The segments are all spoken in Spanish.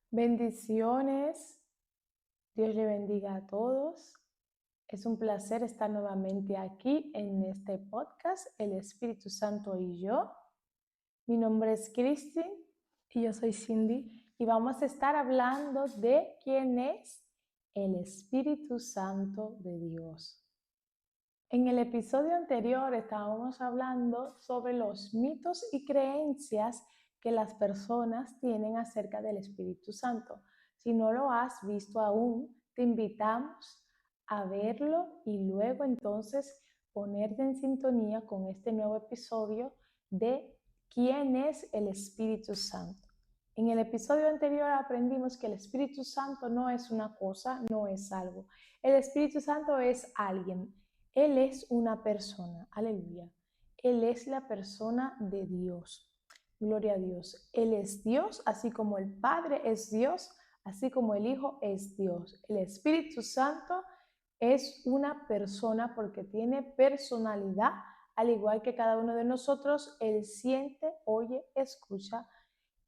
Bendiciones, Dios le bendiga a todos. Es un placer estar nuevamente aquí en este podcast, El Espíritu Santo y yo. Mi nombre es Cristi y yo soy Cindy y vamos a estar hablando de quién es el Espíritu Santo de Dios. En el episodio anterior estábamos hablando sobre los mitos y creencias que las personas tienen acerca del Espíritu Santo. Si no lo has visto aún, te invitamos a verlo y luego entonces ponerte en sintonía con este nuevo episodio de ¿quién es el Espíritu Santo? En el episodio anterior aprendimos que el Espíritu Santo no es una cosa, no es algo. El Espíritu Santo es alguien. Él es una persona, aleluya. Él es la persona de Dios. Gloria a Dios. Él es Dios, así como el Padre es Dios, así como el Hijo es Dios. El Espíritu Santo es una persona porque tiene personalidad, al igual que cada uno de nosotros. Él siente, oye, escucha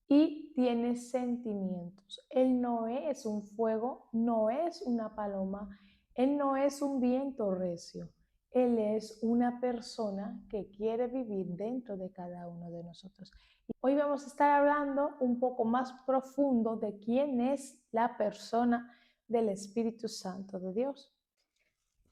y tiene sentimientos. Él no es un fuego, no es una paloma, Él no es un viento recio. Él es una persona que quiere vivir dentro de cada uno de nosotros. Y hoy vamos a estar hablando un poco más profundo de quién es la persona del Espíritu Santo de Dios.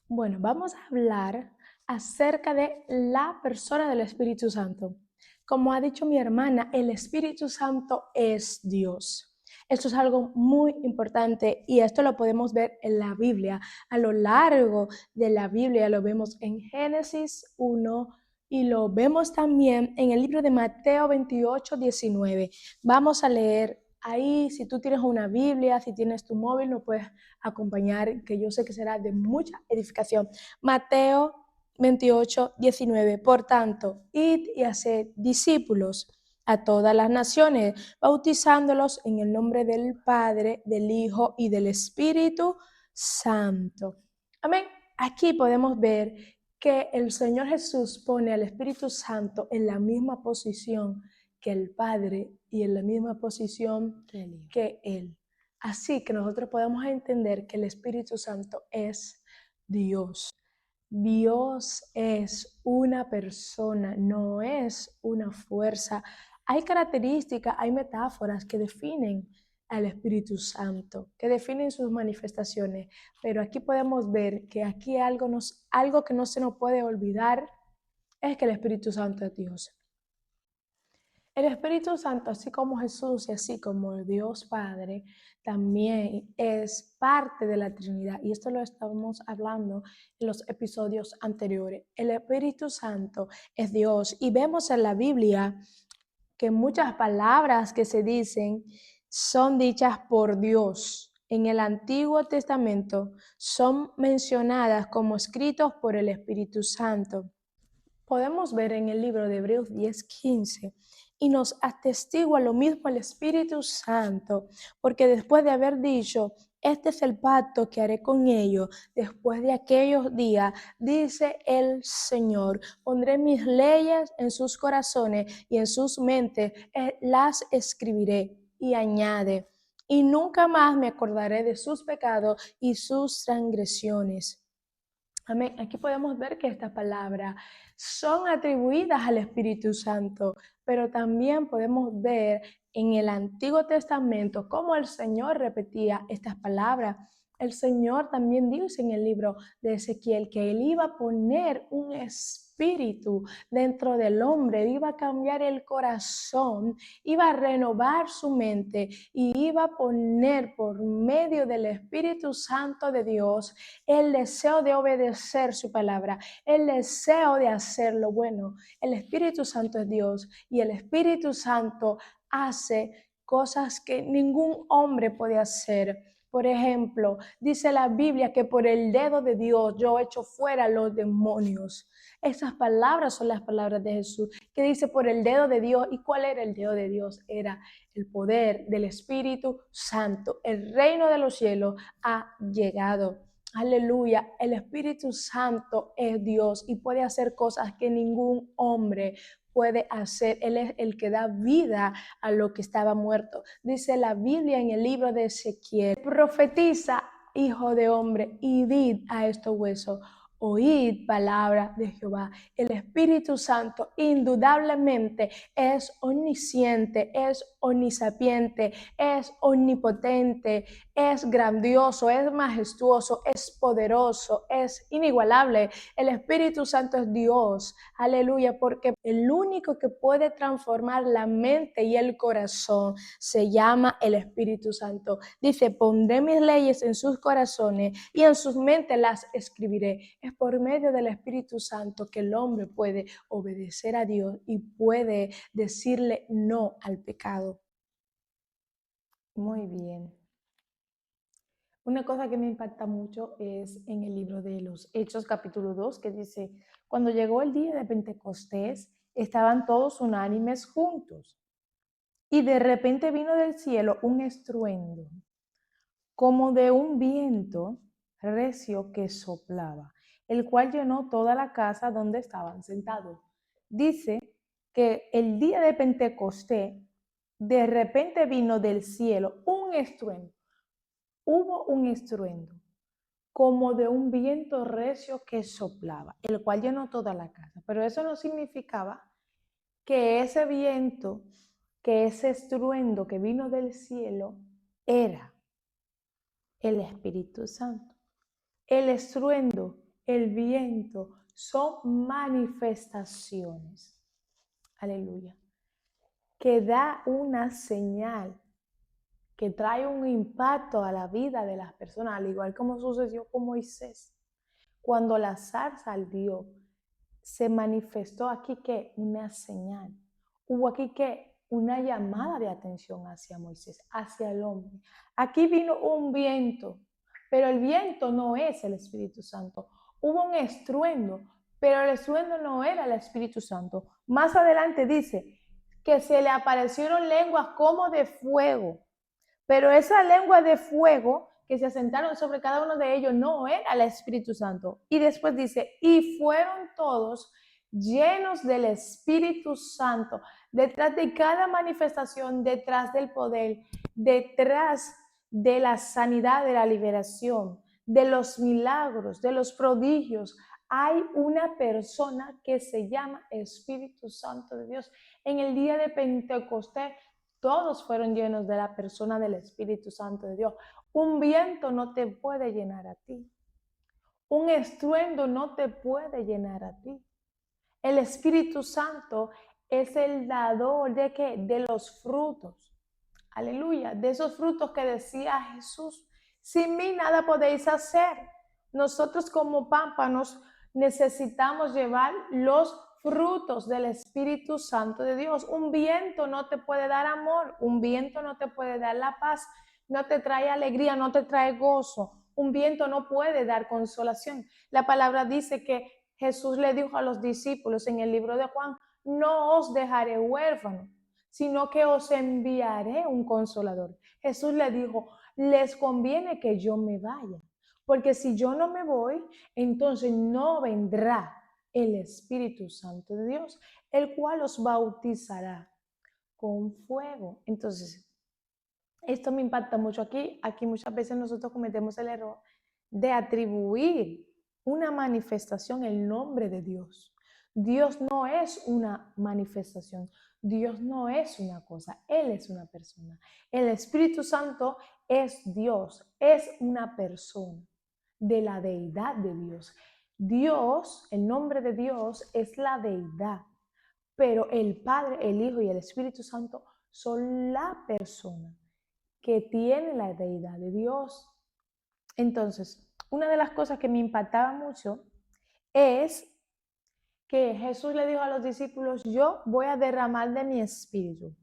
Bueno, vamos a hablar acerca de la persona del Espíritu Santo. Como ha dicho mi hermana, el Espíritu Santo es Dios. Esto es algo muy importante y esto lo podemos ver en la Biblia. A lo largo de la Biblia lo vemos en Génesis 1 y lo vemos también en el libro de Mateo 28:19. Vamos a leer ahí. Si tú tienes una Biblia, si tienes tu móvil, no puedes acompañar, que yo sé que será de mucha edificación. Mateo 28:19. Por tanto, id y haced discípulos a todas las naciones, bautizándolos en el nombre del Padre, del Hijo y del Espíritu Santo. Amén. Aquí podemos ver que el Señor Jesús pone al Espíritu Santo en la misma posición que el Padre y en la misma posición que Él. Así que nosotros podemos entender que el Espíritu Santo es Dios. Dios es una persona, no es una fuerza. Hay características, hay metáforas que definen al Espíritu Santo, que definen sus manifestaciones, pero aquí podemos ver que aquí algo que no se nos puede olvidar es que el Espíritu Santo es Dios. El Espíritu Santo, así como Jesús y así como Dios Padre, también es parte de la Trinidad. Y esto lo estamos hablando en los episodios anteriores. El Espíritu Santo es Dios. Y vemos en la Biblia que muchas palabras que se dicen son dichas por Dios. En el Antiguo Testamento son mencionadas como escritos por el Espíritu Santo. Podemos ver en el libro de Hebreos 10:15 y nos atestigua lo mismo el Espíritu Santo, porque después de haber dicho, este es el pacto que haré con ellos después de aquellos días, dice el Señor, pondré mis leyes en sus corazones y en sus mentes las escribiré. Y añade, y nunca más me acordaré de sus pecados y sus transgresiones. Amén. Aquí podemos ver que estas palabras son atribuidas al Espíritu Santo, pero también podemos ver en el Antiguo Testamento cómo el Señor repetía estas palabras. El Señor también dice en el libro de Ezequiel que Él iba a poner un espíritu dentro del hombre, iba a cambiar el corazón, iba a renovar su mente y iba a poner por medio del Espíritu Santo de Dios el deseo de obedecer su palabra, el deseo de hacer lo bueno. El Espíritu Santo es Dios y el Espíritu Santo hace cosas que ningún hombre puede hacer. Por ejemplo, dice la Biblia que por el dedo de Dios yo echo fuera los demonios. Esas palabras son las palabras de Jesús, que dice por el dedo de Dios. ¿Y cuál era el dedo de Dios? Era el poder del Espíritu Santo. El reino de los cielos ha llegado. Aleluya, el Espíritu Santo es Dios y puede hacer cosas que ningún hombre puede hacer. Él es el que da vida a lo que estaba muerto. Dice la Biblia en el libro de Ezequiel: profetiza, hijo de hombre, y di a estos huesos: oíd palabra de Jehová. El Espíritu Santo indudablemente es omnisciente, es omnisapiente, es omnipotente, es grandioso, es majestuoso, es poderoso, es inigualable. El Espíritu Santo es Dios, aleluya, porque el único que puede transformar la mente y el corazón se llama el Espíritu Santo. Dice: pondré mis leyes en sus corazones y en sus mentes las escribiré. Es por medio del Espíritu Santo que el hombre puede obedecer a Dios y puede decirle no al pecado. Muy bien. Una cosa que me impacta mucho es en el libro de los Hechos capítulo 2, que dice: cuando llegó el día de Pentecostés, estaban todos unánimes juntos, y de repente vino del cielo un estruendo, como de un viento recio que soplaba, el cual llenó toda la casa donde estaban sentados. Dice que el día de Pentecostés, de repente vino del cielo un estruendo. Hubo un estruendo como de un viento recio que soplaba, el cual llenó toda la casa. Pero eso no significaba que ese viento, que ese estruendo que vino del cielo era el Espíritu Santo. El estruendo, el viento, son manifestaciones, aleluya, que da una señal, que trae un impacto a la vida de las personas, al igual como sucedió con Moisés. Cuando la zarza ardió, se manifestó aquí que una señal. Hubo aquí que una llamada de atención hacia Moisés, hacia el hombre. Aquí vino un viento, pero el viento no es el Espíritu Santo. Hubo un estruendo, pero el estruendo no era el Espíritu Santo. Más adelante dice que se le aparecieron lenguas como de fuego. Pero esa lengua de fuego que se asentaron sobre cada uno de ellos no era el Espíritu Santo. Y después dice: y fueron todos llenos del Espíritu Santo. Detrás de cada manifestación, detrás del poder, detrás de la sanidad, de la liberación, de los milagros, de los prodigios, hay una persona que se llama Espíritu Santo de Dios. En el día de Pentecostés, todos fueron llenos de la persona del Espíritu Santo de Dios. Un viento no te puede llenar a ti. Un estruendo no te puede llenar a ti. El Espíritu Santo es el dador ¿de qué? De los frutos. Aleluya. De esos frutos que decía Jesús: sin mí nada podéis hacer. Nosotros como pámpanos necesitamos llevar los frutos del Espíritu Santo de Dios. Un viento no te puede dar amor, un viento no te puede dar la paz, no te trae alegría, no te trae gozo. Un viento no puede dar consolación. La palabra dice que Jesús le dijo a los discípulos en el libro de Juan: no os dejaré huérfanos, sino que os enviaré un consolador. Jesús le dijo: les conviene que yo me vaya, porque si yo no me voy, entonces no vendrá el Espíritu Santo de Dios, el cual os bautizará con fuego. Entonces, esto me impacta mucho aquí. Aquí muchas veces nosotros cometemos el error de atribuir una manifestación el nombre de Dios. Dios no es una manifestación. Dios no es una cosa. Él es una persona. El Espíritu Santo es Dios. Es una persona de la deidad de Dios. Dios, el nombre de Dios es la deidad. Pero el Padre, el Hijo y el Espíritu Santo son la persona que tiene la deidad de Dios. Entonces, una de las cosas que me impactaba mucho es que Jesús le dijo a los discípulos: yo voy a derramar de mi espíritu.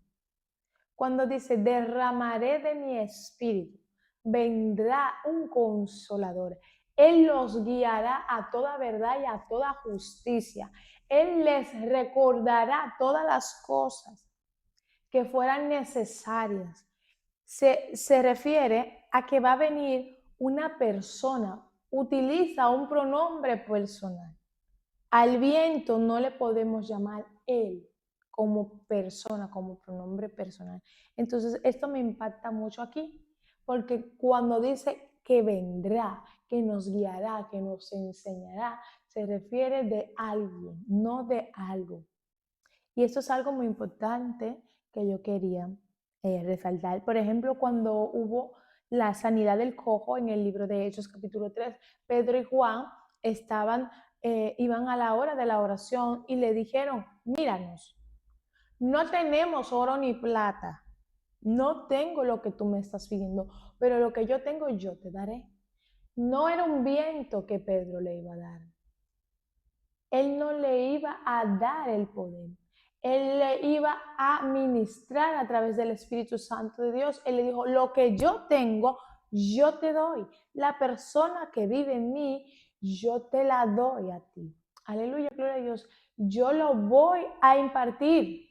Cuando dice derramaré de mi espíritu, vendrá un consolador. Él los guiará a toda verdad y a toda justicia. Él les recordará todas las cosas que fueran necesarias. Se refiere a que va a venir una persona, utiliza un pronombre personal. Al viento no le podemos llamar él como persona, como pronombre personal. Entonces, esto me impacta mucho aquí, porque cuando dice que vendrá, que nos guiará, que nos enseñará, se refiere de alguien, no de algo. Y esto es algo muy importante que yo quería resaltar. Por ejemplo, cuando hubo la sanidad del cojo en el libro de Hechos capítulo 3, Pedro y Juan iban a la hora de la oración y le dijeron, míranos, no tenemos oro ni plata, no tengo lo que tú me estás pidiendo, pero lo que yo tengo yo te daré. No era un viento que Pedro le iba a dar. Él no le iba a dar el poder. Él le iba a ministrar a través del Espíritu Santo de Dios. Él le dijo, lo que yo tengo, yo te doy. La persona que vive en mí, yo te la doy a ti. Aleluya, gloria a Dios. Yo lo voy a impartir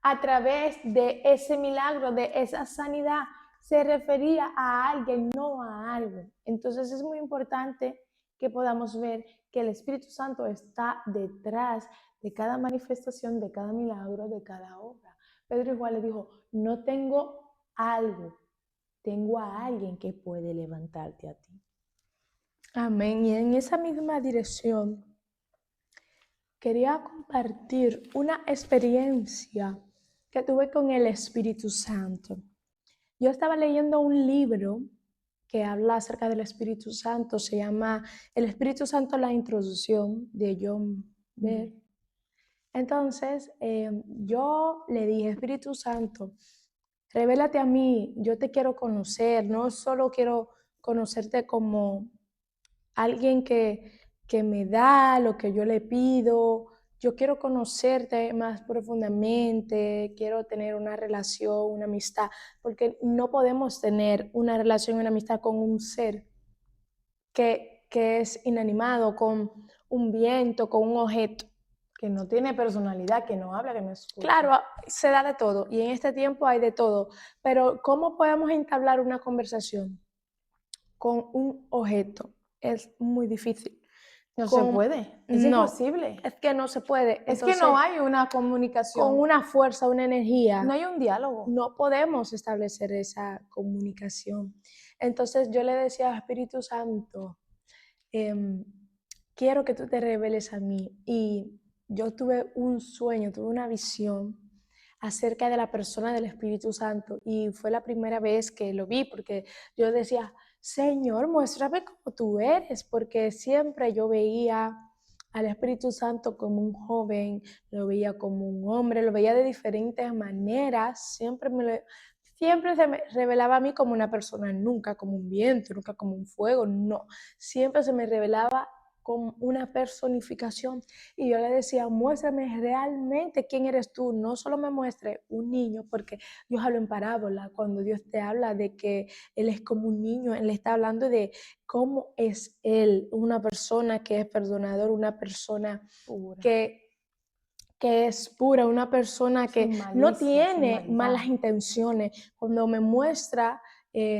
a través de ese milagro, de esa sanidad. Se refería a alguien, no a algo. Entonces es muy importante que podamos ver que el Espíritu Santo está detrás de cada manifestación, de cada milagro, de cada obra. Pedro igual le dijo, no tengo algo, tengo a alguien que puede levantarte a ti. Amén. Y en esa misma dirección, quería compartir una experiencia que tuve con el Espíritu Santo. Yo estaba leyendo un libro que habla acerca del Espíritu Santo, se llama El Espíritu Santo, la introducción, de John Bell. Entonces, yo le dije, Espíritu Santo, revélate a mí, yo te quiero conocer, no solo quiero conocerte como alguien que me da lo que yo le pido, yo quiero conocerte más profundamente, quiero tener una relación, una amistad, porque no podemos tener una relación, una amistad con un ser que es inanimado, con un viento, con un objeto. Que no tiene personalidad, que no habla, que no escucha. Claro, se da de todo y en este tiempo hay de todo, pero ¿cómo podemos entablar una conversación con un objeto? Es muy difícil. No se puede, es imposible. Es que no se puede. Es que no hay una comunicación. Con una fuerza, una energía. No hay un diálogo. No podemos establecer esa comunicación. Entonces yo le decía al Espíritu Santo, quiero que tú te reveles a mí. Y yo tuve un sueño, tuve una visión acerca de la persona del Espíritu Santo y fue la primera vez que lo vi porque yo decía, Señor, muéstrame cómo tú eres, porque siempre yo veía al Espíritu Santo como un joven, lo veía como un hombre, lo veía de diferentes maneras, siempre se me revelaba a mí como una persona, nunca como un viento, nunca como un fuego, no, siempre se me revelaba con una personificación y yo le decía, muéstrame realmente quién eres tú, no solo me muestre un niño, porque Dios habla en parábola, cuando Dios te habla de que Él es como un niño, Él está hablando de cómo es Él, una persona que es perdonador, una persona Pura. que es pura, una persona que no tiene sin malas intenciones. Cuando me muestra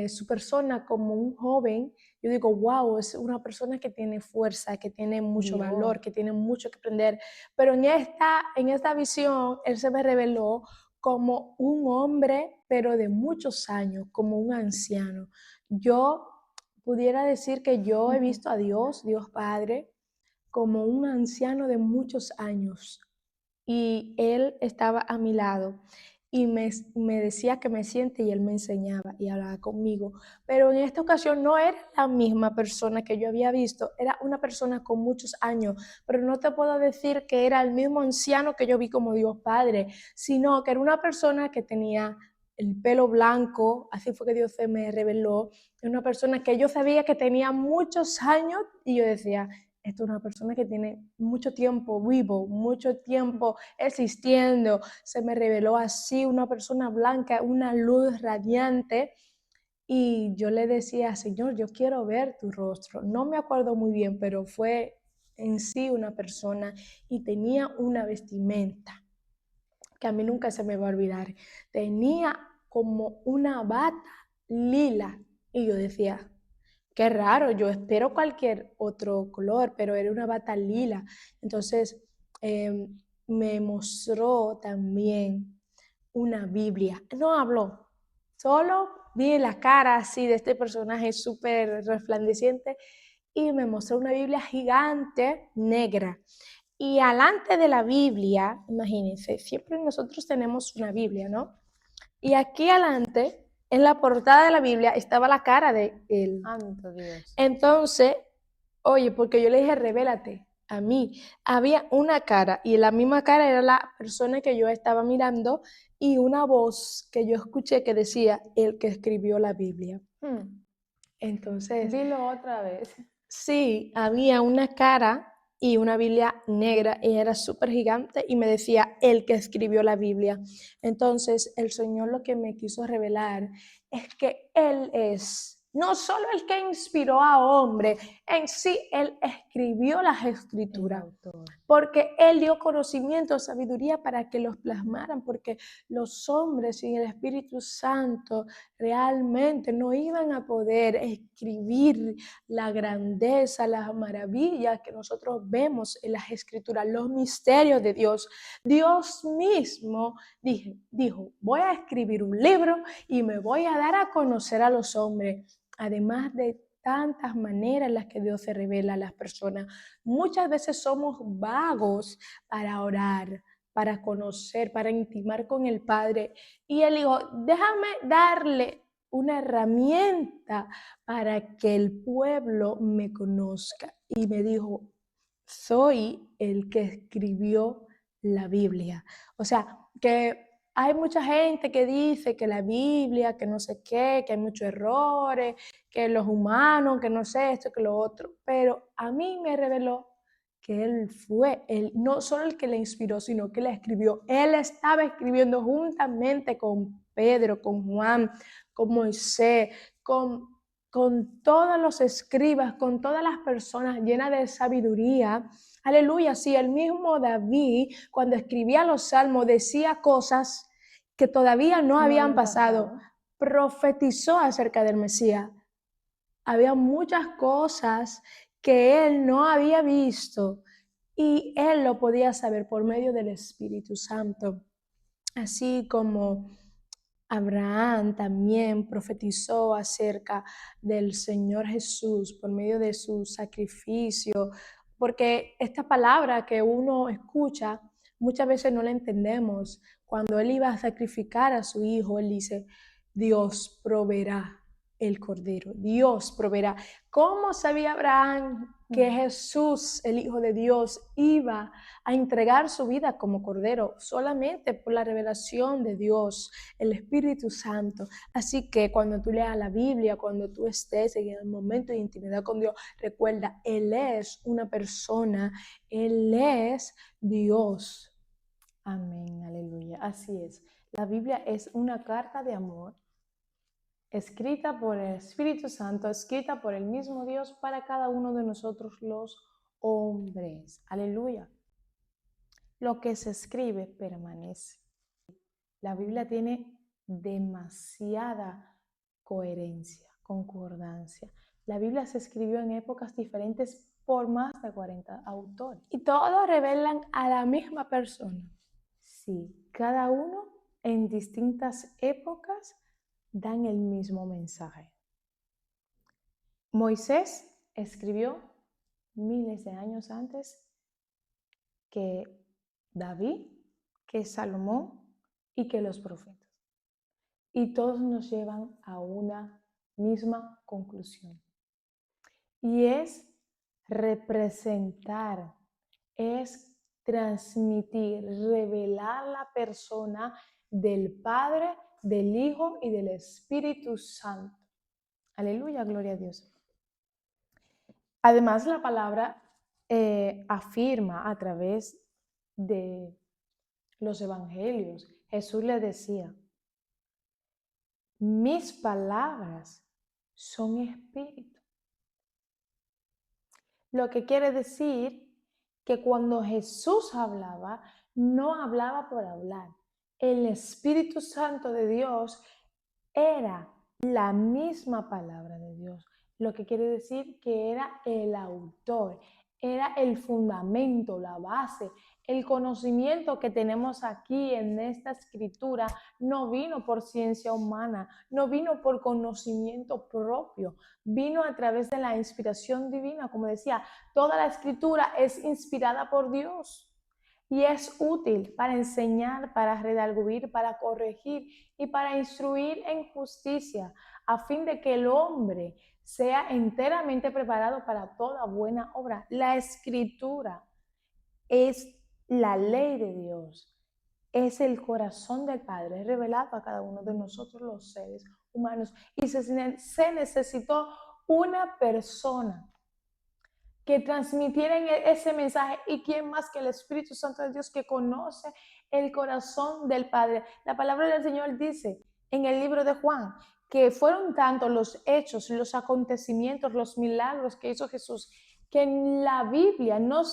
su persona como un joven, yo digo, wow, es una persona que tiene fuerza, que tiene mucho Dios. valor, que tiene mucho que aprender. Pero en esta visión, Él se me reveló como un hombre, pero de muchos años, como un anciano. Yo pudiera decir que yo he visto a Dios, Dios Padre, como un anciano de muchos años y él estaba a mi lado y me decía que me siente y él me enseñaba y hablaba conmigo. Pero en esta ocasión no era la misma persona que yo había visto, era una persona con muchos años, pero no te puedo decir que era el mismo anciano que yo vi como Dios Padre, sino que era una persona que tenía el pelo blanco, así fue que Dios se me reveló, una persona que yo sabía que tenía muchos años y yo decía, esta es una persona que tiene mucho tiempo vivo, mucho tiempo existiendo. Se me reveló así una persona blanca, una luz radiante. Y yo le decía, Señor, yo quiero ver tu rostro. No me acuerdo muy bien, pero fue en sí una persona y tenía una vestimenta que a mí nunca se me va a olvidar. Tenía como una bata lila. Y yo decía, qué raro, yo espero cualquier otro color, pero era una bata lila. Entonces me mostró también una Biblia. No habló, solo vi la cara así de este personaje súper resplandeciente y me mostró una Biblia gigante negra. Y alante de la Biblia, imagínense, siempre nosotros tenemos una Biblia, ¿no? Y aquí adelante, en la portada de la Biblia, estaba la cara de él. Santo Dios. Entonces, oye, porque yo le dije, revélate a mí. Había una cara y la misma cara era la persona que yo estaba mirando y una voz que yo escuché que decía, el que escribió la Biblia. Entonces, Dilo otra vez. sí, había una cara y una Biblia negra y era súper gigante y me decía el que escribió la Biblia. Entonces el Señor lo que me quiso revelar es que Él es no solo el que inspiró a hombre, en sí Él escribió las escrituras, porque Él dio conocimiento, sabiduría para que los plasmaran, porque los hombres sin el Espíritu Santo realmente no iban a poder escribir la grandeza, las maravillas que nosotros vemos en las escrituras, los misterios de Dios. Dios mismo dijo, voy a escribir un libro y me voy a dar a conocer a los hombres, además de tantas maneras en las que Dios se revela a las personas. Muchas veces somos vagos para orar, para conocer, para intimar con el Padre. Y Él dijo, déjame darle una herramienta para que el pueblo me conozca. Y me dijo, soy el que escribió la Biblia. O sea, que hay mucha gente que dice que la Biblia, que no sé qué, que hay muchos errores, que los humanos, que no sé esto, que lo otro. Pero a mí me reveló que Él fue, no solo el que la inspiró, sino que la escribió. Él estaba escribiendo juntamente con Pedro, con Juan, con Moisés, con todos los escribas, con todas las personas llenas de sabiduría. Aleluya, sí, el mismo David, cuando escribía los salmos, decía cosas que todavía no habían pasado. Profetizó acerca del Mesías. Había muchas cosas que él no había visto y él lo podía saber por medio del Espíritu Santo. Así como Abraham también profetizó acerca del Señor Jesús por medio de su sacrificio, porque esta palabra que uno escucha muchas veces no la entendemos. Cuando él iba a sacrificar a su hijo, él dice, Dios proveerá el cordero, Dios proveerá. ¿Cómo sabía Abraham que Jesús, el Hijo de Dios, iba a entregar su vida como cordero? Solamente por la revelación de Dios, el Espíritu Santo. Así que cuando tú leas la Biblia, cuando tú estés en el momento de intimidad con Dios, recuerda, Él es una persona, Él es Dios. Amén, aleluya. Así es. La Biblia es una carta de amor escrita por el Espíritu Santo, escrita por el mismo Dios para cada uno de nosotros los hombres. Aleluya. Lo que se escribe permanece. La Biblia tiene demasiada coherencia, concordancia. La Biblia se escribió en épocas diferentes por más de 40 autores. Y todos revelan a la misma persona. Sí, cada uno en distintas épocas dan el mismo mensaje. Moisés escribió miles de años antes que David, que Salomón y que los profetas. Y todos nos llevan a una misma conclusión. Y es representar, es transmitir, revelar la persona del Padre, del Hijo y del Espíritu Santo. Aleluya, gloria a Dios. Además, la palabra afirma a través de los evangelios. Jesús le decía, mis palabras son espíritu. Lo que quiere decir que cuando Jesús hablaba, no hablaba por hablar. El Espíritu Santo de Dios era la misma palabra de Dios, lo que quiere decir que era el autor, era el fundamento, la base. El conocimiento que tenemos aquí en esta escritura no vino por ciencia humana, no vino por conocimiento propio, vino a través de la inspiración divina. Como decía, toda la escritura es inspirada por Dios y es útil para enseñar, para redarguir, para corregir y para instruir en justicia, a fin de que el hombre sea enteramente preparado para toda buena obra. La escritura es la ley de Dios, es el corazón del Padre, es revelado a cada uno de nosotros los seres humanos. Y se necesitó una persona que transmitieran ese mensaje. ¿Y quién más que el Espíritu Santo de Dios, que conoce el corazón del Padre? La palabra del Señor dice en el libro de Juan que fueron tantos los hechos, los acontecimientos, los milagros que hizo Jesús, que en la Biblia no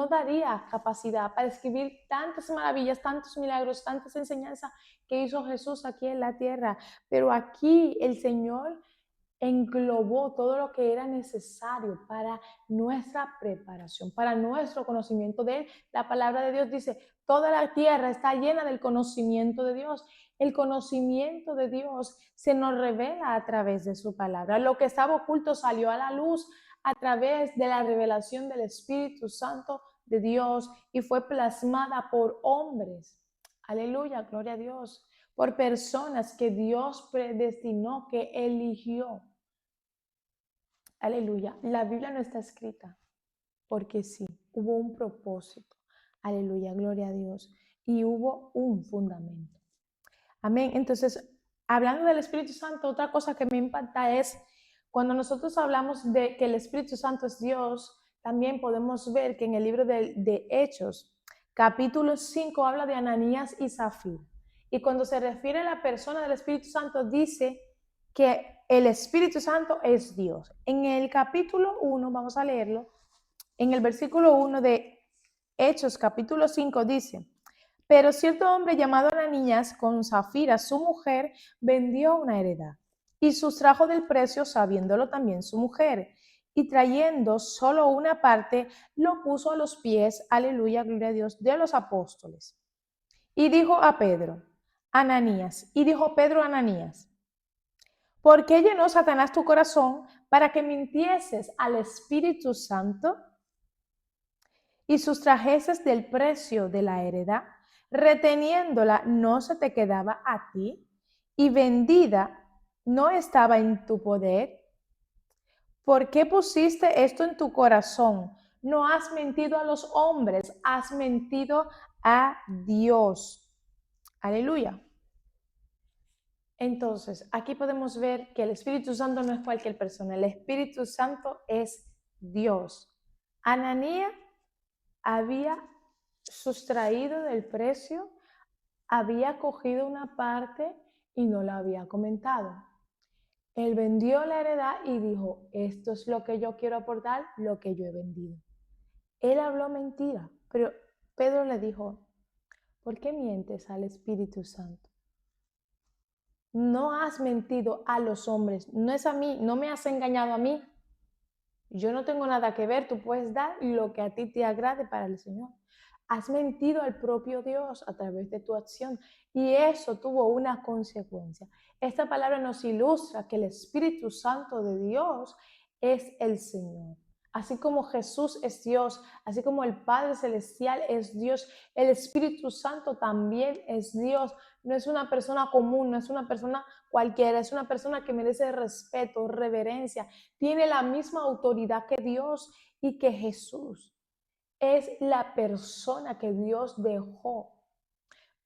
daría capacidad para escribir tantas maravillas, tantos milagros, tantas enseñanzas que hizo Jesús aquí en la tierra. Pero aquí el Señor englobó todo lo que era necesario para nuestra preparación, para nuestro conocimiento de Él. La palabra de Dios dice, toda la tierra está llena del conocimiento de Dios. El conocimiento de Dios se nos revela a través de su palabra. Lo que estaba oculto salió a la luz a través de la revelación del Espíritu Santo de Dios y fue plasmada por hombres. Aleluya, gloria a Dios. Por personas que Dios predestinó, que eligió. Aleluya. La Biblia no está escrita porque sí, hubo un propósito. Aleluya, gloria a Dios. Y hubo un fundamento. Amén. Entonces, hablando del Espíritu Santo, otra cosa que me impacta es cuando nosotros hablamos de que el Espíritu Santo es Dios, también podemos ver que en el libro de Hechos, capítulo 5, habla de Ananías y Zafira. Y cuando se refiere a la persona del Espíritu Santo, dice que el Espíritu Santo es Dios. En el capítulo 1, vamos a leerlo, en el versículo 1 de Hechos, capítulo 5, dice: pero cierto hombre llamado Ananías, con Zafira, su mujer, vendió una heredad y sustrajo del precio, sabiéndolo también su mujer, y trayendo solo una parte, lo puso a los pies, aleluya, gloria a Dios, de los apóstoles. Y dijo a Pedro, Ananías, y dijo Pedro a Ananías, ¿por qué llenó Satanás tu corazón para que mintieses al Espíritu Santo y sustrajeses del precio de la heredad? Reteniéndola no se te quedaba a ti, y vendida no estaba en tu poder. ¿Por qué pusiste esto en tu corazón? No has mentido a los hombres, has mentido a Dios. Aleluya. Entonces, aquí podemos ver que el Espíritu Santo no es cualquier persona, el Espíritu Santo es Dios. Ananías había sustraído del precio, había cogido una parte y no la había comentado. Él vendió la heredad y dijo, esto es lo que yo quiero aportar, lo que yo he vendido. Él habló mentira, pero Pedro le dijo, ¿por qué mientes al Espíritu Santo? No has mentido a los hombres, no es a mí, no me has engañado a mí. Yo no tengo nada que ver, tú puedes dar lo que a ti te agrade para el Señor. Has mentido al propio Dios a través de tu acción y eso tuvo una consecuencia. Esta palabra nos ilustra que el Espíritu Santo de Dios es el Señor. Así como Jesús es Dios, así como el Padre Celestial es Dios, el Espíritu Santo también es Dios. No es una persona común, no es una persona cualquiera, es una persona que merece respeto, reverencia, tiene la misma autoridad que Dios y que Jesús. Es la persona que Dios dejó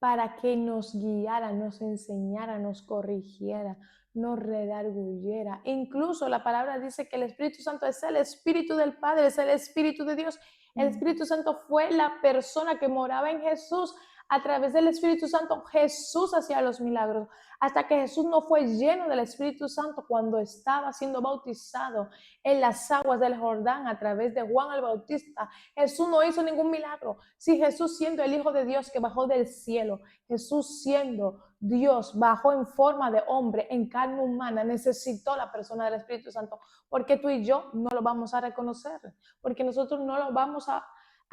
para que nos guiara, nos enseñara, nos corrigiera, nos redarguyera. Incluso la palabra dice que el Espíritu Santo es el Espíritu del Padre, es el Espíritu de Dios. El Espíritu Santo fue la persona que moraba en Jesús A través del Espíritu Santo, Jesús hacía los milagros. Hasta que Jesús no fue lleno del Espíritu Santo cuando estaba siendo bautizado en las aguas del Jordán a través de Juan el Bautista. Jesús no hizo ningún milagro. Si Jesús, siendo el Hijo de Dios que bajó del cielo, Jesús siendo Dios, bajó en forma de hombre, en carne humana, necesitó la persona del Espíritu Santo, porque tú y yo no lo vamos a reconocer, porque nosotros no lo vamos a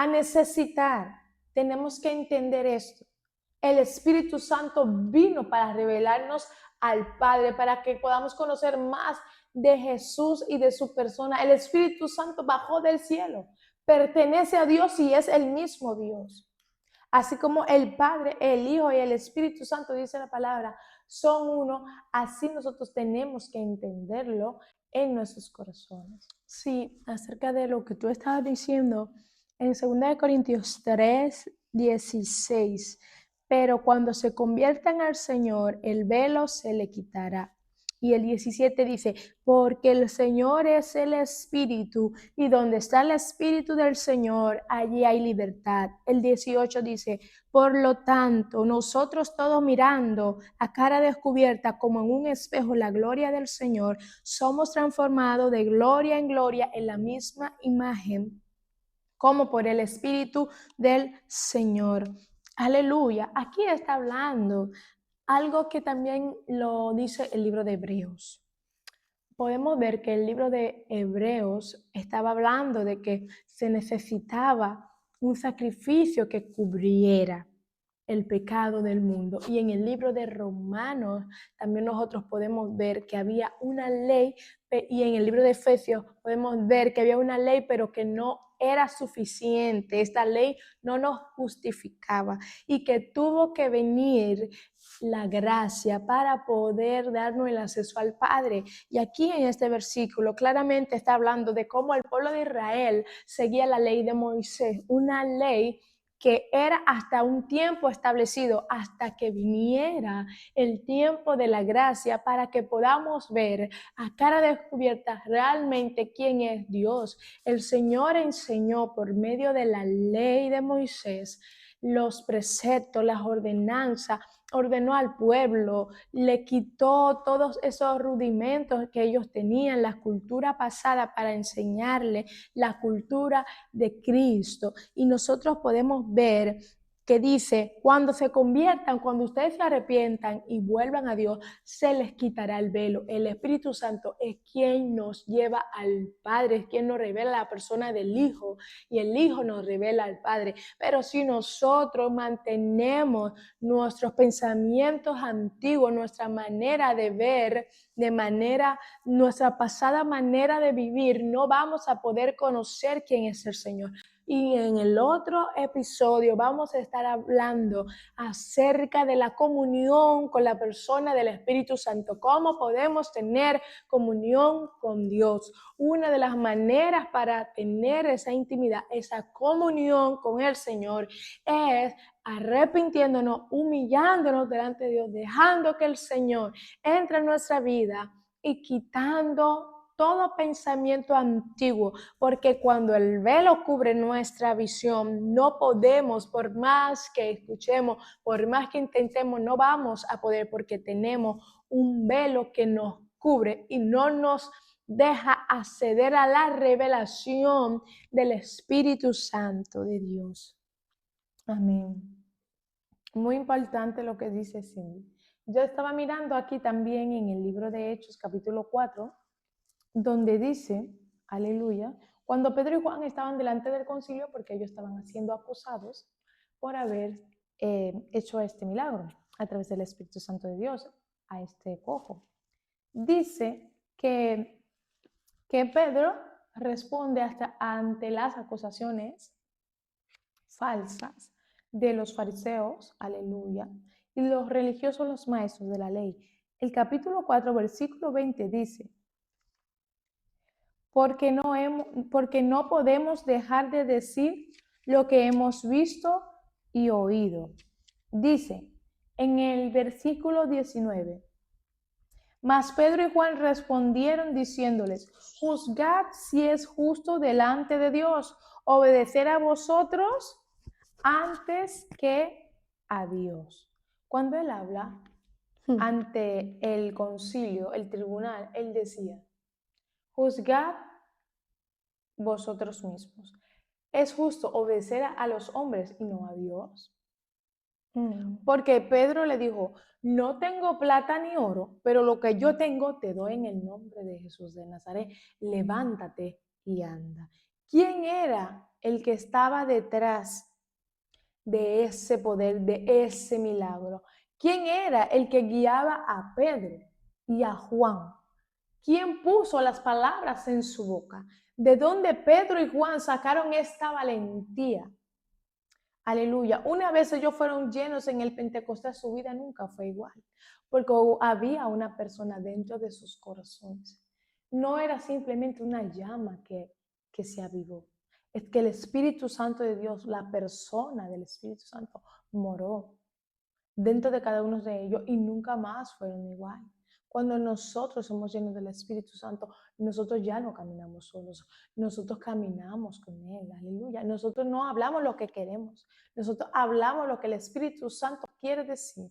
necesitar. Tenemos que entender esto. El Espíritu Santo vino para revelarnos al Padre, para que podamos conocer más de Jesús y de su persona. El Espíritu Santo bajó del cielo, pertenece a Dios y es el mismo Dios. Así como el Padre, el Hijo y el Espíritu Santo, dice la palabra, son uno, así nosotros tenemos que entenderlo en nuestros corazones. Sí, acerca de lo que tú estabas diciendo en 2 Corintios 3:16, pero cuando se conviertan al Señor, el velo se le quitará. Y el 17 dice, porque el Señor es el Espíritu, y donde está el Espíritu del Señor, allí hay libertad. El 18 dice, por lo tanto, nosotros todos mirando a cara descubierta como en un espejo la gloria del Señor, somos transformados de gloria en gloria en la misma imagen, como por el Espíritu del Señor. Aleluya. Aquí está hablando algo que también lo dice el libro de Hebreos. Podemos ver que el libro de Hebreos estaba hablando de que se necesitaba un sacrificio que cubriera el pecado del mundo. Y en el libro de Romanos también nosotros podemos ver que había una ley, y en el libro de Efesios podemos ver que había una ley, pero que no era suficiente. Esta ley no nos justificaba y que tuvo que venir la gracia para poder darnos el acceso al Padre. Y aquí en este versículo claramente está hablando de cómo el pueblo de Israel seguía la ley de Moisés, una ley que era hasta un tiempo establecido, hasta que viniera el tiempo de la gracia para que podamos ver a cara descubierta realmente quién es Dios. El Señor enseñó por medio de la ley de Moisés los preceptos, las ordenanzas, ordenó al pueblo, le quitó todos esos rudimentos que ellos tenían, la cultura pasada, para enseñarle la cultura de Cristo. Y nosotros podemos ver que dice, cuando se conviertan, cuando ustedes se arrepientan y vuelvan a Dios, se les quitará el velo. El Espíritu Santo es quien nos lleva al Padre, es quien nos revela la persona del Hijo, y el Hijo nos revela al Padre. Pero si nosotros mantenemos nuestros pensamientos antiguos, nuestra manera de ver, nuestra pasada manera de vivir, no vamos a poder conocer quién es el Señor. Y en el otro episodio vamos a estar hablando acerca de la comunión con la persona del Espíritu Santo, cómo podemos tener comunión con Dios. Una de las maneras para tener esa intimidad, esa comunión con el Señor, es arrepintiéndonos, humillándonos delante de Dios, dejando que el Señor entre en nuestra vida y quitando todo pensamiento antiguo, porque cuando el velo cubre nuestra visión, no podemos, por más que escuchemos, por más que intentemos, no vamos a poder, porque tenemos un velo que nos cubre y no nos deja acceder a la revelación del Espíritu Santo de Dios. Amén. Muy importante lo que dice Cindy. Yo estaba mirando aquí también en el libro de Hechos, capítulo 4, donde dice, aleluya, cuando Pedro y Juan estaban delante del concilio, porque ellos estaban siendo acusados por haber hecho este milagro a través del Espíritu Santo de Dios a este cojo. Dice que Pedro responde ante las acusaciones falsas de los fariseos, aleluya, y los religiosos, los maestros de la ley. El capítulo 4, versículo 20 dice, porque no podemos dejar de decir lo que hemos visto y oído. Dice en el versículo 19, mas Pedro y Juan respondieron diciéndoles, juzgad si es justo delante de Dios obedecer a vosotros antes que a Dios. Cuando él habla ante el concilio, el tribunal, él decía, juzgad vosotros mismos. Es justo obedecer a los hombres y no a Dios. Porque Pedro le dijo, no tengo plata ni oro, pero lo que yo tengo te doy en el nombre de Jesús de Nazaret. Levántate y anda. ¿Quién era el que estaba detrás de ese poder, de ese milagro? ¿Quién era el que guiaba a Pedro y a Juan? ¿Quién puso las palabras en su boca? ¿De dónde Pedro y Juan sacaron esta valentía? Aleluya. Una vez ellos fueron llenos en el Pentecostés, su vida nunca fue igual, porque había una persona dentro de sus corazones. No era simplemente una llama que se avivó. Es que el Espíritu Santo de Dios, la persona del Espíritu Santo, moró dentro de cada uno de ellos y nunca más fueron igual. Cuando nosotros somos llenos del Espíritu Santo, nosotros ya no caminamos solos, nosotros caminamos con Él, aleluya. Nosotros no hablamos lo que queremos, nosotros hablamos lo que el Espíritu Santo quiere decir.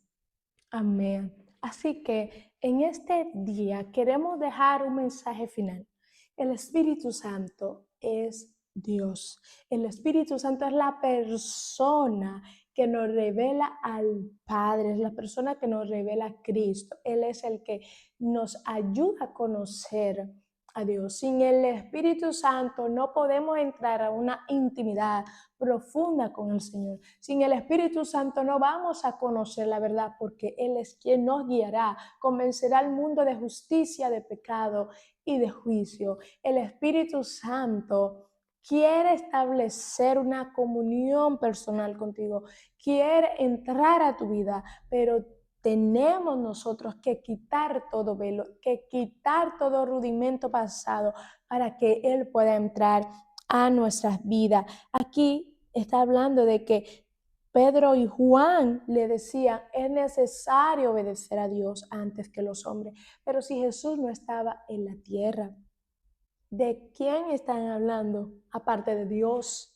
Amén. Así que en este día queremos dejar un mensaje final. El Espíritu Santo es Dios. El Espíritu Santo es la persona que nos revela al Padre, es la persona que nos revela a Cristo. Él es el que nos ayuda a conocer a Dios. Sin el Espíritu Santo no podemos entrar a una intimidad profunda con el Señor. Sin el Espíritu Santo no vamos a conocer la verdad, porque Él es quien nos guiará, convencerá al mundo de justicia, de pecado y de juicio. El Espíritu Santo quiere establecer una comunión personal contigo, quiere entrar a tu vida, pero tenemos nosotros que quitar todo velo, que quitar todo rudimento pasado para que Él pueda entrar a nuestras vidas. Aquí está hablando de que Pedro y Juan le decían, es necesario obedecer a Dios antes que los hombres. Pero si Jesús no estaba en la tierra, ¿de quién están hablando? Aparte de Dios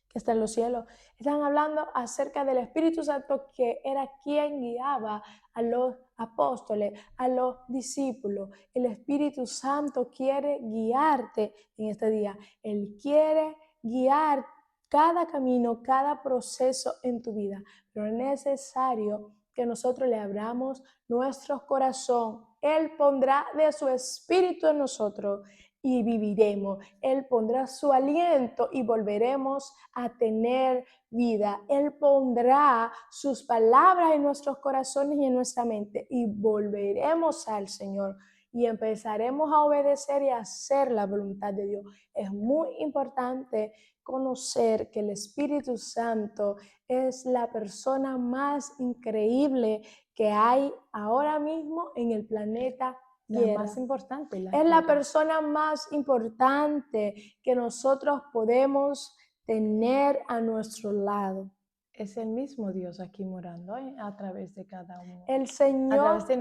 que está en los cielos. Están hablando acerca del Espíritu Santo, que era quien guiaba a los apóstoles, a los discípulos. El Espíritu Santo quiere guiarte en este día. Él quiere guiar cada camino, cada proceso en tu vida. Pero es necesario que nosotros le abramos nuestro corazón. Él pondrá de su Espíritu en nosotros y viviremos. Él pondrá su aliento y volveremos a tener vida. Él pondrá sus palabras en nuestros corazones y en nuestra mente y volveremos al Señor y empezaremos a obedecer y a hacer la voluntad de Dios. Es muy importante conocer que el Espíritu Santo es la persona más increíble que hay ahora mismo en el planeta Tierra. La más importante. Es la persona más importante que nosotros podemos tener a nuestro lado. Es el mismo Dios aquí morando a través de cada uno. El Señor a través de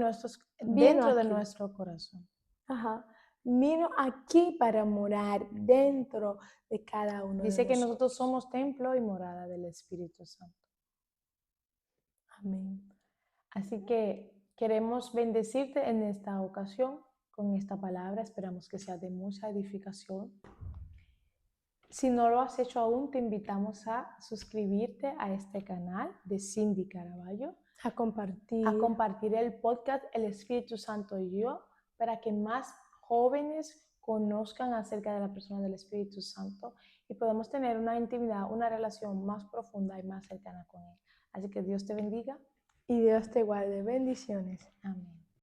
dentro de nuestro corazón. Vino aquí para morar dentro de cada uno. Dice que nosotros somos templo y morada del Espíritu Santo. Amén. Así que queremos bendecirte en esta ocasión con esta palabra. Esperamos que sea de mucha edificación. Si no lo has hecho aún, te invitamos a suscribirte a este canal de Cindy Caraballo. A compartir el podcast El Espíritu Santo y yo, para que más jóvenes conozcan acerca de la persona del Espíritu Santo y podamos tener una intimidad, una relación más profunda y más cercana con Él. Así que Dios te bendiga y Dios te guarde. Bendiciones. Amén.